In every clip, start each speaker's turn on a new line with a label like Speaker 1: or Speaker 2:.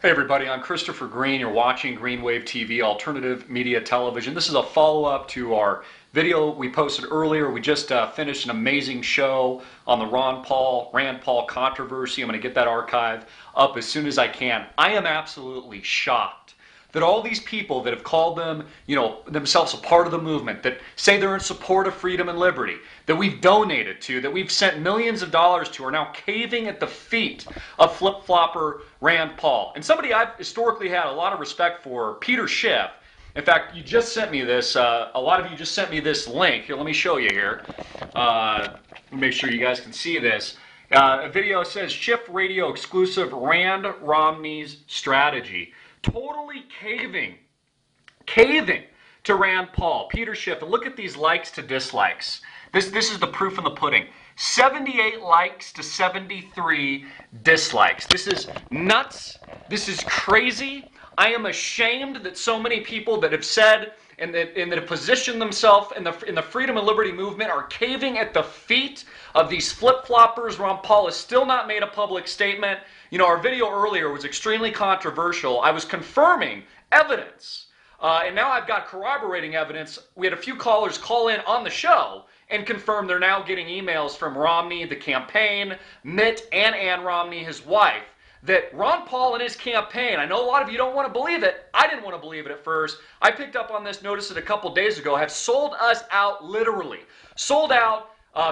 Speaker 1: Hey everybody, I'm Christopher Green. You're watching GreeneWave TV, alternative media television. This is a follow-up to our video we posted earlier. We just finished an amazing show on the Rand Paul controversy. I'm going to get that archive up as soon as I can. I am absolutely shocked that all these people that have called themselves a part of the movement, that say they're in support of freedom and liberty, that we've donated to, that we've sent millions of dollars to, are now caving at the feet of flip-flopper Rand Paul. And somebody I've historically had a lot of respect for, Peter Schiff. In fact, you just sent me this, a lot of you just sent me this link. Here, let me show you here. Make sure you guys can see this. A video says, Schiff Radio exclusive, Rand Romney's strategy. Totally caving to Rand Paul, Peter Schiff. And look at these likes to dislikes. This is the proof in the pudding. 78 likes to 73 dislikes. This is nuts. This is crazy. I am ashamed that so many people that have said and that have positioned themselves in the freedom and liberty movement are caving at the feet of these flip-floppers. Ron Paul has still not made a public statement. You know, our video earlier was extremely controversial. I was confirming evidence, and now I've got corroborating evidence. We had a few callers call in on the show and confirm they're now getting emails from Romney, the campaign, Mitt, and Ann Romney, his wife, that Ron Paul and his campaign, I know a lot of you don't want to believe it. I didn't want to believe it at first. I picked up on this, noticed it a couple days ago, have sold us out literally. Sold out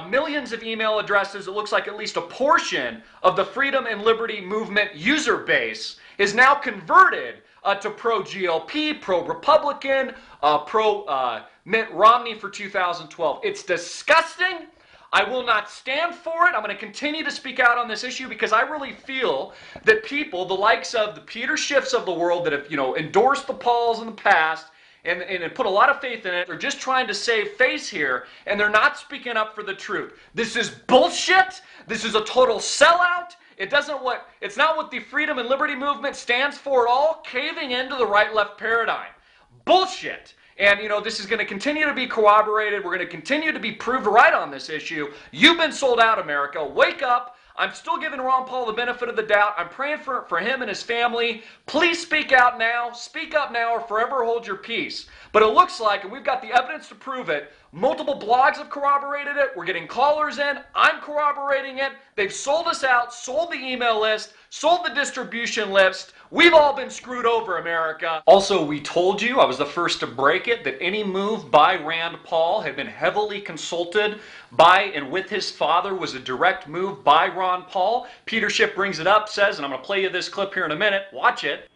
Speaker 1: millions of email addresses. It looks like at least a portion of the freedom and liberty movement user base is now converted to pro-GOP, pro-Republican, pro-Mitt Romney for 2012. It's disgusting. I will not stand for it. I'm going to continue to speak out on this issue because I really feel that people, the likes of the Peter Schiffs of the world that have, endorsed the Pauls in the past and put a lot of faith in it, are just trying to save face here, and they're not speaking up for the truth. This is bullshit. This is a total sellout. It's not what the freedom and liberty movement stands for at all. Caving into the right-left paradigm. Bullshit. And, this is going to continue to be corroborated. We're going to continue to be proved right on this issue. You've been sold out, America. Wake up. I'm still giving Ron Paul the benefit of the doubt. I'm praying for him and his family. Please speak out now. Speak up now or forever hold your peace. But it looks like, and we've got the evidence to prove it, multiple blogs have corroborated it. We're getting callers in. I'm corroborating it. They've sold us out, sold the email list, sold the distribution list. We've all been screwed over, America. Also, we told you, I was the first to break it, that any move by Rand Paul had been heavily consulted by and with his father, was a direct move by Ron Paul. Peter Schiff brings it up, says, and I'm going to play you this clip here in a minute. Watch it.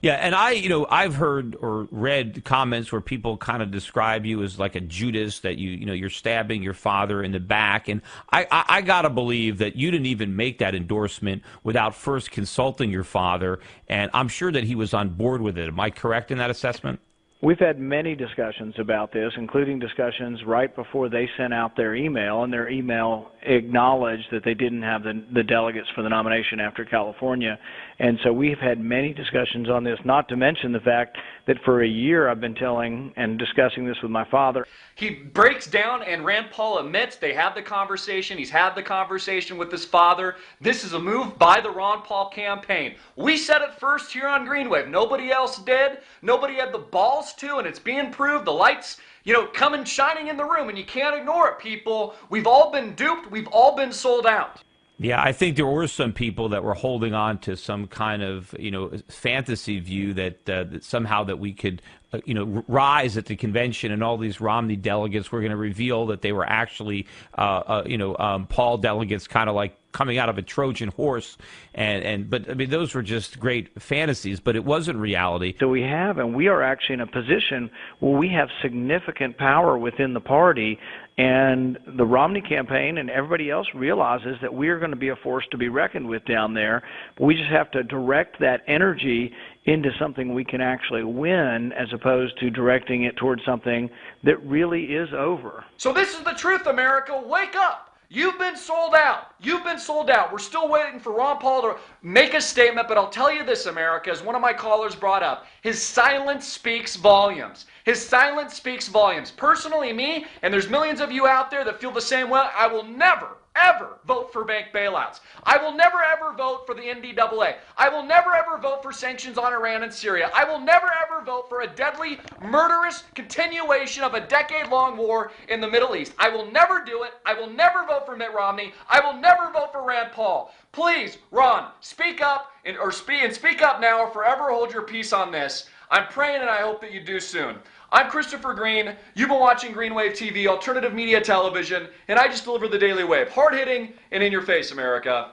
Speaker 2: Yeah, and I've heard or read comments where people kind of describe you as like a Judas, that you're stabbing your father in the back, and I gotta believe that you didn't even make that endorsement without first consulting your father, and I'm sure that he was on board with it. Am I correct in that assessment?
Speaker 3: We've had many discussions about this, including discussions right before they sent out their email, and their email acknowledged that they didn't have the delegates for the nomination after California. And so we've had many discussions on this, not to mention the fact that for a year I've been telling and discussing this with my father.
Speaker 1: He breaks down, and Rand Paul admits they had the conversation. He's had the conversation with his father. This is a move by the Ron Paul campaign. We said it first here on GreeneWave. Nobody else did. Nobody had the balls to, and it's being proved. The lights, coming shining in the room, and you can't ignore it, people. We've all been duped. We've all been sold out.
Speaker 2: Yeah, I think there were some people that were holding on to some kind of, fantasy view that somehow that we could, rise at the convention and all these Romney delegates were going to reveal that they were actually, Paul delegates, kind of like coming out of a Trojan horse. But I mean, those were just great fantasies, but it wasn't reality.
Speaker 3: So we are actually in a position where we have significant power within the party. And the Romney campaign and everybody else realizes that we are going to be a force to be reckoned with down there. But we just have to direct that energy into something we can actually win, as opposed to directing it towards something that really is over.
Speaker 1: So this is the truth, America. Wake up. You've been sold out. You've been sold out. We're still waiting for Ron Paul to make a statement, but I'll tell you this, America, as one of my callers brought up, his silence speaks volumes. His silence speaks volumes. Personally, me, and there's millions of you out there that feel the same way, I will never ever vote for bank bailouts. I will never ever vote for the NDAA. I will never ever vote for sanctions on Iran and Syria. I will never ever vote for a deadly, murderous continuation of a decade-long war in the Middle East. I will never do it. I will never vote for Mitt Romney. I will never vote for Rand Paul. Please, Ron, speak up and speak up now or forever hold your peace on this. I'm praying and I hope that you do soon. I'm Christopher Green. You've been watching GreeneWave TV, alternative media television, and I just deliver the Daily Wave. Hard-hitting and in your face, America.